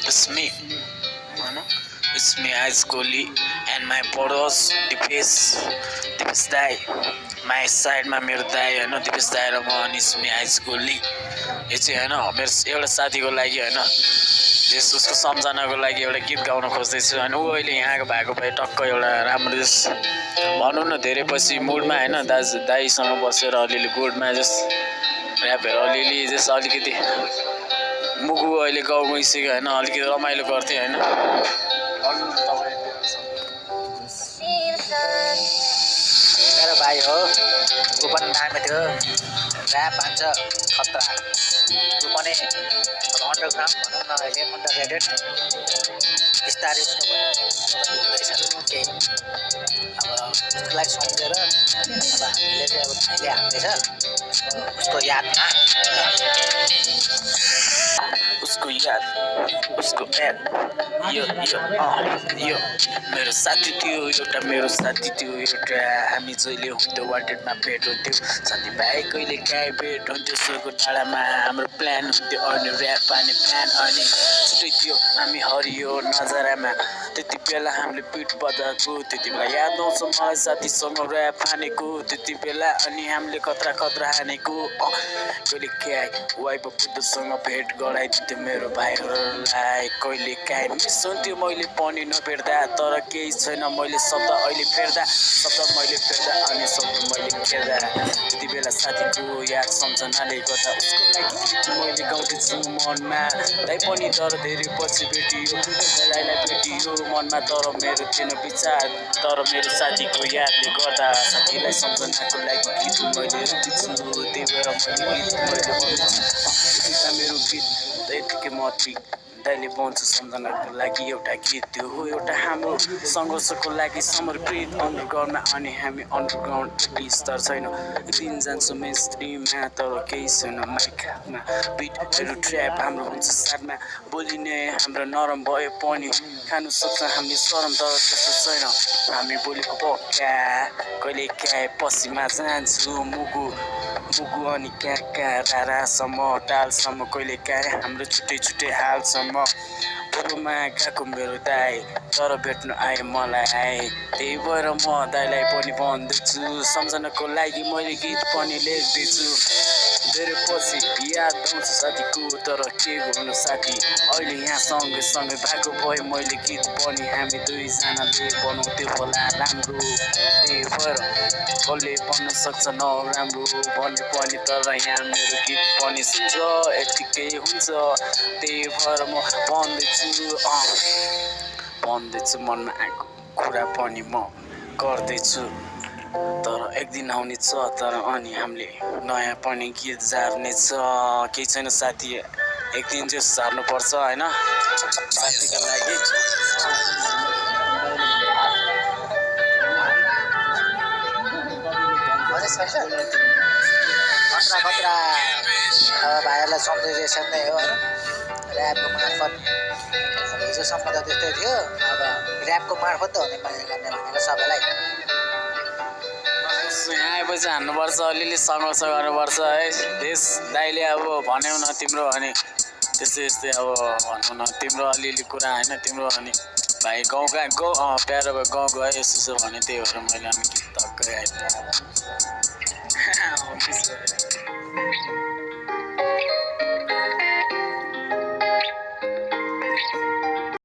It's me, होइन It's me, Ice Kohli and my boros Dipesh दाई my साइडमा मेरो दाई होइन दिपेश दाई र म अनि it's me, Ice Kohli यो चाहिँ होइन मेरो एउटा साथीको लागि होइन जस उसको सम्झनाको लागि एउटा गीत गाउन खोज्दैछु होइन ऊ अहिले यहाँको भएको भए टक्क एउटा राम्रो जस भनौँ न धेरै पछि मुडमा होइन दाईसँग बसेर अलिअलि गुडमा जस ऱ्यापहरू अलिअलि जस अलिकति मुगु अहिले गाउँ गइसक्यो होइन अलिकति रमाइलो गर्थेँ होइन मेरो भाइ हो ऊ पनि दामी थियो ऱ्याप हान्छ खतरा ऊ पनि अन्डरग्राउन्ड भनौँ न अहिले अन्डररेटेड बिस्तारै हुँदैछ केही अब उसको लागि सम्झेर अब हामीले चाहिँ अब अहिले हान्दैछ उसको यादमा उसको याद यो मेरो साथी थियो एउटा हामी जहिले हुन्थ्यो वाटेडमा भेट हुन्थ्यो साथीभाइ कहिले काहीँ भेट हुन्थ्यो सोको डाँडामा हाम्रो प्लान हुन्थ्यो अनि ऱ्याप हाने प्लान अनि छुट्टै थियो हामी हरियो नजरामा त्यति बेला हामीले पिट बजाएको त्यति बेला याद आउँछ मलाई साथीसँग ऱ्याप हानेको त्यति बेला अनि हामीले खतरा हानेको कहिले काहीँ वाइफ बुद्धसँग भेट गराइदिन्थ्यो मेरो भाइहरूलाई कहिले काहीँ मिस हुन्थ्यो मैले पनि नभेट्दा तर केही छैन मैले शब्द मैले फेर्दा अनि शब्द मैले फेर्दा त्यति बेला साथीको याद सम्झनाले गर्दा उसको लागि गीत मैले गाउँदैछु मनमा दाइ पनि तर धेरै पछि भेटियो दाइलाई भेटियो मनमा तर मेरो थिएन विचार तर मेरो साथीको यादले गर्दा साथीलाई सम्झनाको लागि गीत मैले गाउँदैछु त्यही भएर मैले मेरो गीत यतिकै मती दाइले बन्छ सम्झनाको लागि एउटा गीत त्यो हो एउटा हाम्रो सङ्घर्षको लागि समर्पित अन्डरग्राउन्डमा अनि हामी अन्डरग्राउन्ड यति स्तर छैन दिन जान्छ मेन स्ट्रिममा तर केही छैन माइकमा बिटहरू ट्र्याप हाम्रो हुन्छ साथमा बोलिने हाम्रो नरम भए पनि खानु सक्छ हामीले सरम तर त्यस्तो छैन हामी बोलेको पक्का कहिले काहीँ पसीमा जान्छु मुगु अनि कहाँ रारासम्म टालसम्म कहिले काहीँ हाम्रो छुट्टै हालसम्म पुरुमा गएको मेरो दाई तर भेट्नु आए मलाई त्यही भएर म दाइलाई पनि भन्दैछु सम्झनाको लागि मैले गीत पनि लेख्दैछु धेरै पछि याद आउँछ साथीको तर के गर्नु साथी अहिले यहाँ सँगै भएको भए मैले गीत पनि हामी दुईजनाले बनाउँथ्यो होला राम्रो त्यही भएर कसले भन्न सक्छ नराम्रो भन्ने पनि तर यहाँ मेरो गीत पनि सुन्छ यतिकै हुन्छ त्यही भएर म भन्दैछु मनमा आएको कुरा पनि म गर्दैछु तर एक दिन आउने छ तर अनि हामीले नयाँ पनि गीत झार्नेछ केही छैन साथी एक दिन चाहिँ झार्नुपर्छ होइन साथीको लागि खतरा अब भाइहरूलाई सम्झिँदैछन् नै हो होइन ऱ्यापको मार्फत हिजोसम्म त त्यस्तै थियो अब ऱ्यापको मार्फत त हो नेपाली गर्ने भनेको सबैलाई यहाँ आएपछि हान्नुपर्छ अलिअलि सङ्घर्ष गर्नुपर्छ है देश दाइले अब भन्यौ न तिम्रो अनि त्यस्तै अब भनौँ न तिम्रो अलिअलि कुरा होइन तिम्रो अनि भाइ गाउँ प्यारो भयो गाउँ गयो यसो भने त्यही भएर मैले अनि गीत टक्कै आइपुगेँ